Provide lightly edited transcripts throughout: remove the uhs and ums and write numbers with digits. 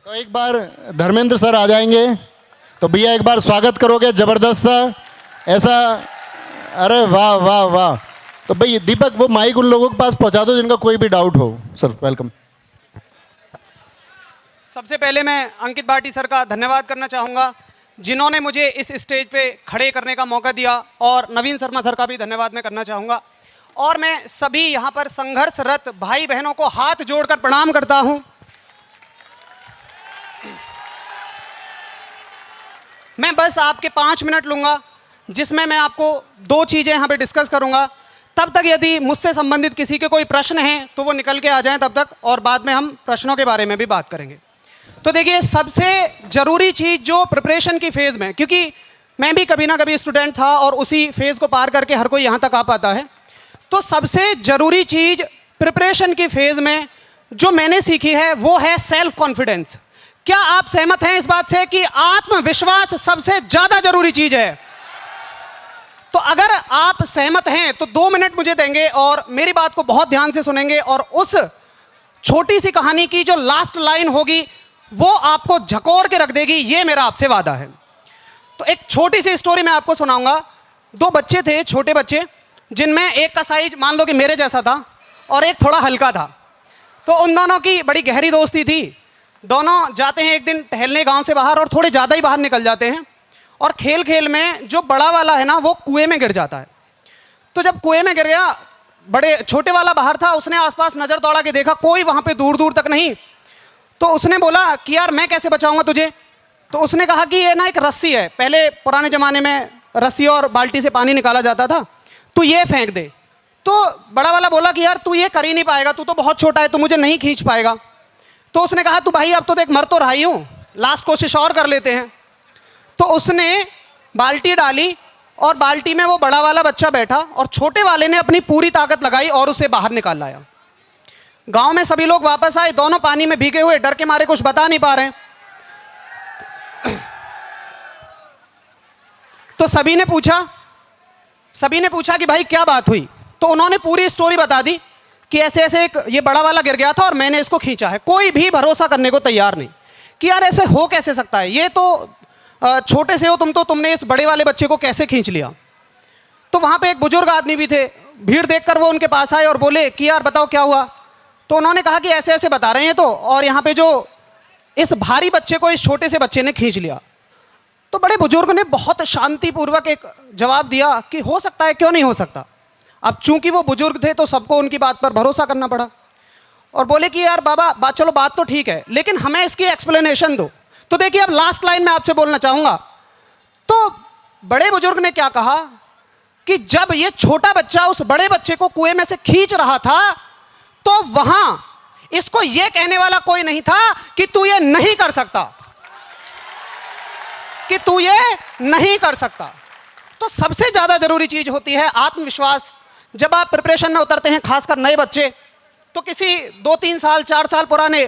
तो एक बार धर्मेंद्र सर आ जाएंगे तो भैया एक बार स्वागत करोगे जबरदस्त सा ऐसा। अरे वाह वाह वाह। तो भाई दीपक वो माइक उन लोगों के पास पहुंचा दो जिनका कोई भी डाउट हो। Sir welcome. सबसे पहले मैं अंकित भाटी सर का धन्यवाद करना चाहूँगा जिन्होंने मुझे इस स्टेज पे खड़े करने का मौका दिया, और नवीन शर्मा सर का भी धन्यवाद मैं करना चाहूँगा। और मैं सभी यहाँ पर संघर्षरत भाई बहनों को हाथ जोड़कर प्रणाम करता हूँ। मैं बस आपके 5 मिनट लूँगा जिसमें मैं आपको 2 चीज़ें यहाँ पे डिस्कस करूँगा। तब तक यदि मुझसे संबंधित किसी के कोई प्रश्न हैं तो वो निकल के आ जाएं तब तक, और बाद में हम प्रश्नों के बारे में भी बात करेंगे। तो देखिए, सबसे ज़रूरी चीज़ जो प्रिपरेशन की फ़ेज़ में, क्योंकि मैं भी कभी ना कभी स्टूडेंट था और उसी फेज़ को पार करके हर कोई यहाँ तक आ पाता है, तो सबसे ज़रूरी चीज़ प्रिपरेशन की फ़ेज़ में जो मैंने सीखी है वो है सेल्फ कॉन्फिडेंस। क्या आप सहमत हैं इस बात से कि आत्मविश्वास सबसे ज़्यादा ज़रूरी चीज़ है? तो अगर आप सहमत हैं तो 2 मिनट मुझे देंगे और मेरी बात को बहुत ध्यान से सुनेंगे, और उस छोटी सी कहानी की जो लास्ट लाइन होगी वो आपको झकोर के रख देगी, ये मेरा आपसे वादा है। तो एक छोटी सी स्टोरी मैं आपको सुनाऊंगा। 2 बच्चे थे, छोटे बच्चे, जिनमें एक का साइज मान लो कि मेरे जैसा था और एक थोड़ा हल्का था। तो उन दोनों की बड़ी गहरी दोस्ती थी। दोनों जाते हैं एक दिन टहलने गांव से बाहर, और थोड़े ज़्यादा ही बाहर निकल जाते हैं, और खेल खेल में जो बड़ा वाला है ना वो कुएं में गिर जाता है। तो जब कुएं में गिर गया, बड़े छोटे वाला बाहर था, उसने आसपास नज़र दौड़ा के देखा, कोई वहाँ पे दूर दूर तक नहीं। तो उसने बोला कि यार मैं कैसे बचाऊंगा तुझे? तो उसने कहा कि ये ना एक रस्सी है, पहले पुराने ज़माने में रस्सी और बाल्टी से पानी निकाला जाता था, तू ये फेंक दे। तो बड़ा वाला बोला कि यार तू ये कर ही नहीं पाएगा, तू तो बहुत छोटा है, तू मुझे नहीं खींच पाएगा। तो उसने कहा तू भाई अब तो देख मर तो रहा ही हूँ, लास्ट कोशिश और कर लेते हैं। तो उसने बाल्टी डाली और बाल्टी में वो बड़ा वाला बच्चा बैठा, और छोटे वाले ने अपनी पूरी ताकत लगाई और उसे बाहर निकाल लाया। गांव में सभी लोग वापस आए, दोनों पानी में भीगे हुए, डर के मारे कुछ बता नहीं पा रहे हैं। तो सभी ने पूछा कि भाई क्या बात हुई? तो उन्होंने पूरी स्टोरी बता दी कि ऐसे ऐसे एक ये बड़ा वाला गिर गया था और मैंने इसको खींचा है। कोई भी भरोसा करने को तैयार नहीं कि यार ऐसे हो कैसे सकता है, ये तो छोटे से हो तुम, तो तुमने इस बड़े वाले बच्चे को कैसे खींच लिया? तो वहाँ पे एक बुजुर्ग आदमी भी थे, भीड़ देखकर वो उनके पास आए और बोले कि यार बताओ क्या हुआ? तो उन्होंने कहा कि ऐसे ऐसे बता रहे हैं, तो और यहाँ पे जो इस भारी बच्चे को इस छोटे से बच्चे ने खींच लिया। तो बड़े बुजुर्ग ने बहुत शांतिपूर्वक एक जवाब दिया कि हो सकता है, क्यों नहीं हो सकता। अब चूंकि वो बुजुर्ग थे तो सबको उनकी बात पर भरोसा करना पड़ा, और बोले कि यार बाबा चलो बात तो ठीक है, लेकिन हमें इसकी एक्सप्लेनेशन दो। तो देखिए, अब लास्ट लाइन में आपसे बोलना चाहूँगा। तो बड़े बुजुर्ग ने क्या कहा कि जब ये छोटा बच्चा उस बड़े बच्चे को कुएं में से खींच रहा था तो वहां इसको ये कहने वाला कोई नहीं था कि तू ये नहीं कर सकता, कि तू ये नहीं कर सकता। तो सबसे ज्यादा जरूरी चीज होती है आत्मविश्वास। जब आप प्रिपरेशन में उतरते हैं, खासकर नए बच्चे, तो किसी 2-3 साल 4 साल पुराने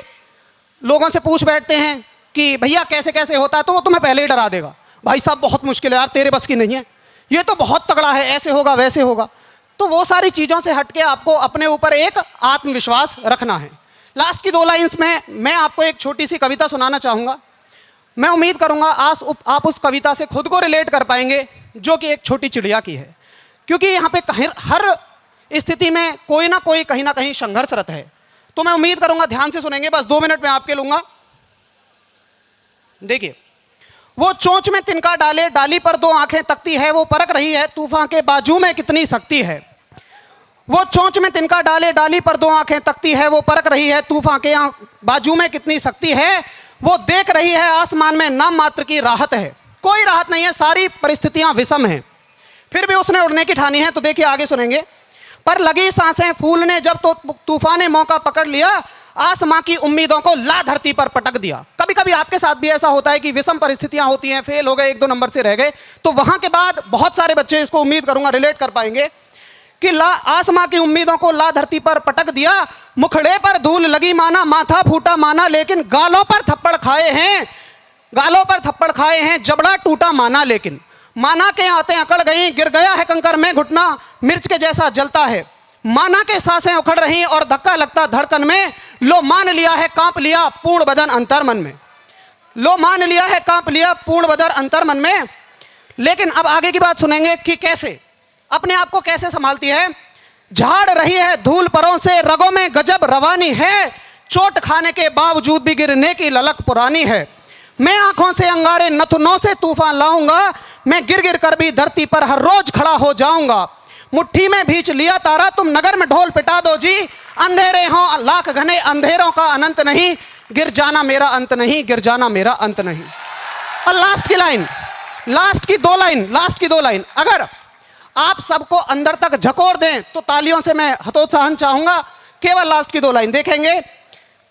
लोगों से पूछ बैठते हैं कि भैया कैसे कैसे होता है, तो वो तुम्हें पहले ही डरा देगा, भाई साहब बहुत मुश्किल है यार, तेरे बस की नहीं है, ये तो बहुत तगड़ा है, ऐसे होगा वैसे होगा। तो वो सारी चीज़ों से हटके आपको अपने ऊपर एक आत्मविश्वास रखना है। लास्ट की 2 लाइन्स में मैं आपको एक छोटी सी कविता सुनाना चाहूँगा। मैं उम्मीद करूँगा आप उस कविता से खुद को रिलेट कर पाएंगे, जो कि एक छोटी चिड़िया की है, क्योंकि यहाँ पे हर स्थिति में कोई ना कोई कहीं ना कहीं संघर्षरत है। तो मैं उम्मीद करूँगा ध्यान से सुनेंगे। बस 2 मिनट में आपके लूँगा। देखिए, वो चोंच में तिनका डाले, डाली पर 2 आंखें तकती है, वो परख रही है तूफान के बाजू में कितनी शक्ति है। वो चोंच में तिनका डाले, डाली पर 2 आंखें तकती है, वो परख रही है तूफान के बाजू में कितनी शक्ति है। वो देख रही है आसमान में नाम मात्र की राहत है, कोई राहत नहीं है, सारी परिस्थितियां विषम हैं, फिर भी उसने उड़ने की ठानी है। तो देखिए आगे सुनेंगे। पर लगी सांसें फूलने जब तो तूफान ने मौका पकड़ लिया, आसमां की उम्मीदों को ला धरती पर पटक दिया। कभी कभी आपके साथ भी ऐसा होता है कि विषम परिस्थितियां होती हैं, फेल हो गए, 1-2 नंबर से रह गए, तो वहां के बाद बहुत सारे बच्चे इसको उम्मीद करूंगा रिलेट कर पाएंगे कि आसमां की उम्मीदों को ला धरती पर पटक दिया। मुखड़े पर धूल लगी माना, माथा फूटा माना, लेकिन गालों पर थप्पड़ खाए हैं, जबड़ा टूटा माना, लेकिन माना के आते अकड़ गई, गिर गया है कंकर में घुटना, मिर्च के जैसा जलता है। माना के सांसें उखड़ रही और धक्का लगता धड़कन में, लो मान लिया है कांप लिया पूर्ण बदन अंतर मन में। लो मान लिया है, कांप लिया पूर्ण बदर अंतर मन में। लेकिन अब आगे की बात सुनेंगे कि कैसे अपने आप को कैसे संभालती है। झाड़ रही है धूल परों से, रगों में गजब रवानी है, चोट खाने के बावजूद भी गिरने की ललक पुरानी है। मैं आंखों से अंगारे नथुनों से तूफान लाऊंगा, मैं गिर गिर कर भी धरती पर हर रोज खड़ा हो जाऊंगा। मुट्ठी में भींच लिया तारा, तुम नगर में ढोल पिटा दो जी। अंधेरे हों लाख घने, अंधेरों का अनंत नहीं, गिर जाना मेरा अंत नहीं, गिर जाना मेरा अंत नहीं। और लास्ट की लाइन, लास्ट की दो लाइन अगर आप सबको अंदर तक झकोर दें तो तालियों से मैं हतोत्साहन चाहूंगा। केवल लास्ट की 2 लाइन देखेंगे।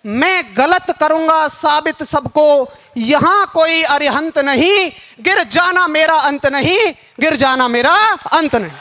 मैं गलत करूंगा साबित सबको, यहां कोई अरिहंत नहीं, गिर जाना मेरा अंत नहीं, गिर जाना मेरा अंत नहीं।